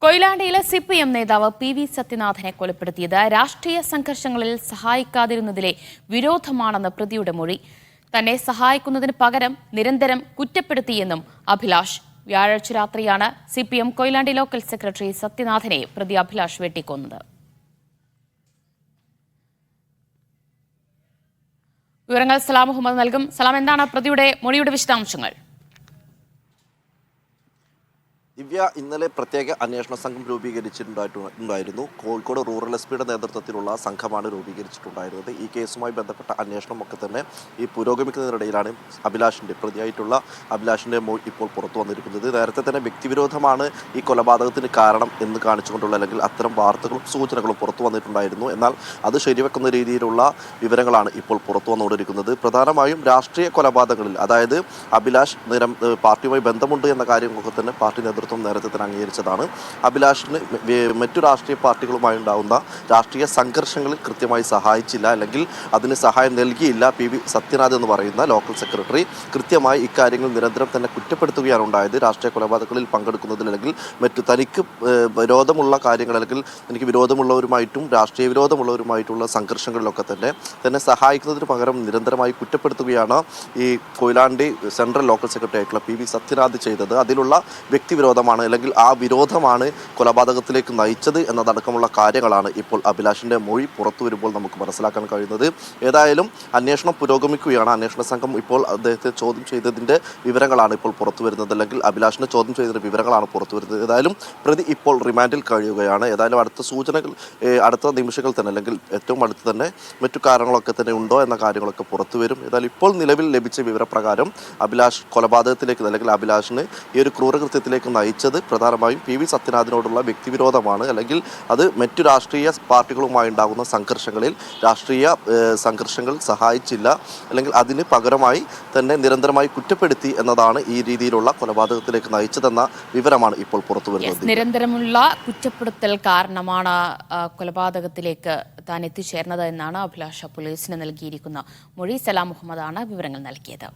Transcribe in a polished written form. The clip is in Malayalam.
കൊയിലാണ്ടിയിലെ സിപിഎം നേതാവ് പി.വി. സത്യനാഥനെ കൊലപ്പെടുത്തിയത് രാഷ്ട്രീയ സംഘർഷങ്ങളിൽ സഹായിക്കാതിരുന്നതിലെ വിരോധമാണെന്ന് പ്രതിയുടെ മൊഴി. തന്നെ സഹായിക്കുന്നതിന് പകരം നിരന്തരം കുറ്റപ്പെടുത്തിയെന്നും അഭിലാഷ്. വ്യാഴാഴ്ച രാത്രിയാണ് സിപിഎം കൊയിലാണ്ടി ലോക്കൽ സെക്രട്ടറി സത്യനാഥനെ പ്രതി അഭിലാഷ് വെട്ടിക്കൊന്നത്. വിവരങ്ങൾ സലാം മുഹമ്മദ് നൽകും. സലാം, എന്താണ് പ്രതിയുടെ മൊഴിയുടെ വിശദാംശങ്ങൾ? ദിവ്യ, ഇന്നലെ പ്രത്യേക അന്വേഷണ സംഘം രൂപീകരിച്ചിട്ടുണ്ടായിരുന്നു. കോഴിക്കോട് റൂറൽ എസ്.പിയുടെ നേതൃത്വത്തിലുള്ള സംഘമാണ് രൂപീകരിച്ചിട്ടുണ്ടായിരുന്നത്. ഈ കേസുമായി ബന്ധപ്പെട്ട അന്വേഷണമൊക്കെ തന്നെ ഈ പുരോഗമിക്കുന്നതിനിടയിലാണ് പ്രതിയായിട്ടുള്ള അഭിലാഷിൻ്റെ മൊഴി ഇപ്പോൾ പുറത്തു വന്നിരിക്കുന്നത്. നേരത്തെ തന്നെ വ്യക്തിവിരോധമാണ് ഈ കൊലപാതകത്തിന് കാരണം എന്ന് കാണിച്ചുകൊണ്ടുള്ള അല്ലെങ്കിൽ അത്തരം വാർത്തകളും സൂചനകളും പുറത്തു വന്നിട്ടുണ്ടായിരുന്നു. എന്നാൽ അത് ശരിവെക്കുന്ന രീതിയിലുള്ള വിവരങ്ങളാണ് ഇപ്പോൾ പുറത്തു വന്നുകൊണ്ടിരിക്കുന്നത്. പ്രധാനമായും രാഷ്ട്രീയ കൊലപാതകങ്ങളിൽ, അതായത് അഭിലാഷ് പാർട്ടിയുമായി ബന്ധമുണ്ട് എന്ന കാര്യങ്ങളൊക്കെ തന്നെ പാർട്ടി നേതൃത്വം നേരത്തെ തന്നെ അംഗീകരിച്ചതാണ്. അഭിലാഷിന് മറ്റു രാഷ്ട്രീയ പാർട്ടികളുമായി ഉണ്ടാകുന്ന രാഷ്ട്രീയ സംഘർഷങ്ങളിൽ കൃത്യമായി സഹായിച്ചില്ല, അല്ലെങ്കിൽ അതിന് സഹായം നൽകിയില്ല പി.വി. സത്യനാഥ് എന്ന് പറയുന്ന ലോക്കൽ സെക്രട്ടറി. കൃത്യമായി ഇക്കാര്യങ്ങൾ നിരന്തരം തന്നെ കുറ്റപ്പെടുത്തുകയാണ് ഉണ്ടായത്. രാഷ്ട്രീയ കൊലപാതകങ്ങളിൽ പങ്കെടുക്കുന്നതിൽ അല്ലെങ്കിൽ മറ്റു തനിക്ക് വിരോധമുള്ള കാര്യങ്ങൾ, അല്ലെങ്കിൽ എനിക്ക് വിരോധമുള്ളവരുമായിട്ടും രാഷ്ട്രീയ വിരോധമുള്ളവരുമായിട്ടുള്ള സംഘർഷങ്ങളിലൊക്കെ തന്നെ സഹായിക്കുന്നതിന് പകരം നിരന്തരമായി കുറ്റപ്പെടുത്തുകയാണ് ഈ കൊയിലാണ്ടി സെൻട്രൽ ലോക്കൽ സെക്രട്ടറി ആയിട്ടുള്ള പി.വി. സത്യനാഥ് ചെയ്തത്. അതിലുള്ള വ്യക്തിവിരോധമാണ്, അല്ലെങ്കിൽ ആ വിരോധമാണ് കൊലപാതകത്തിലേക്ക് നയിച്ചത് എന്നതടക്കമുള്ള കാര്യങ്ങളാണ് ഇപ്പോൾ അഭിലാഷിൻ്റെ മൊഴി പുറത്തു വരുമ്പോൾ നമുക്ക് മനസ്സിലാക്കാൻ കഴിയുന്നത്. ഏതായാലും അന്വേഷണം പുരോഗമിക്കുകയാണ്. അന്വേഷണ സംഘം ഇപ്പോൾ അദ്ദേഹത്തെ ചോദ്യം ചെയ്തതിൻ്റെ വിവരങ്ങളാണ് ഇപ്പോൾ പുറത്തു വരുന്നത്, അല്ലെങ്കിൽ അഭിലാഷിനെ ചോദ്യം ചെയ്തതിൻ്റെ വിവരങ്ങളാണ് പുറത്തു വരുന്നത്. ഏതായാലും പ്രതി ഇപ്പോൾ റിമാൻഡിൽ കഴിയുകയാണ്. ഏതായാലും അടുത്ത സൂചനകൾ അടുത്ത നിമിഷങ്ങൾ തന്നെ, അല്ലെങ്കിൽ ഏറ്റവും അടുത്ത് തന്നെ മറ്റു കാരണങ്ങളൊക്കെ തന്നെ ഉണ്ടോ എന്ന കാര്യങ്ങളൊക്കെ പുറത്തു വരും. ഏതായാലും ഇപ്പോൾ നിലവിൽ ലഭിച്ച വിവരപ്രകാരം അഭിലാഷ് കൊലപാതകത്തിലേക്ക്, അല്ലെങ്കിൽ അഭിലാഷിന് ഈ ഒരു ക്രൂരകൃത്യത്തിലേക്ക് നയിച്ചത് പ്രധാനമായും പി.വി. സത്യനാഥിനോടുള്ള വ്യക്തിവിരോധമാണ്, അല്ലെങ്കിൽ അത് മറ്റു രാഷ്ട്രീയ പാർട്ടികളുമായി ഉണ്ടാകുന്ന സംഘർഷങ്ങളിൽ രാഷ്ട്രീയ സംഘർഷങ്ങൾ സഹായിച്ചില്ല, അല്ലെങ്കിൽ അതിന് പകരമായി തന്നെ നിരന്തരമായി കുറ്റപ്പെടുത്തി എന്നതാണ് ഈ രീതിയിലുള്ള കൊലപാതകത്തിലേക്ക് നയിച്ചതെന്ന വിവരമാണ് ഇപ്പോൾ പുറത്തു വരുന്നത്. നിരന്തരമുള്ള കുറ്റപ്പെടുത്തൽ കാരണമാണ് കൊലപാതകത്തിലേക്ക് താൻ എത്തിച്ചേർന്നത് എന്നാണ് അഭിലാഷ പോലീസിന് നൽകിയിരിക്കുന്ന മൊഴി. സലാം മുഹമ്മദാണ് വിവരങ്ങൾ നൽകിയത്.